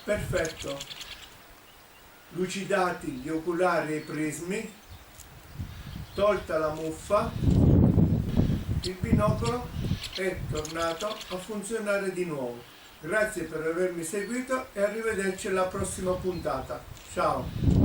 Perfetto. Lucidati gli oculari e i prismi, tolta la muffa, il binocolo è tornato a funzionare di nuovo. Grazie per avermi seguito e arrivederci alla prossima puntata. Ciao!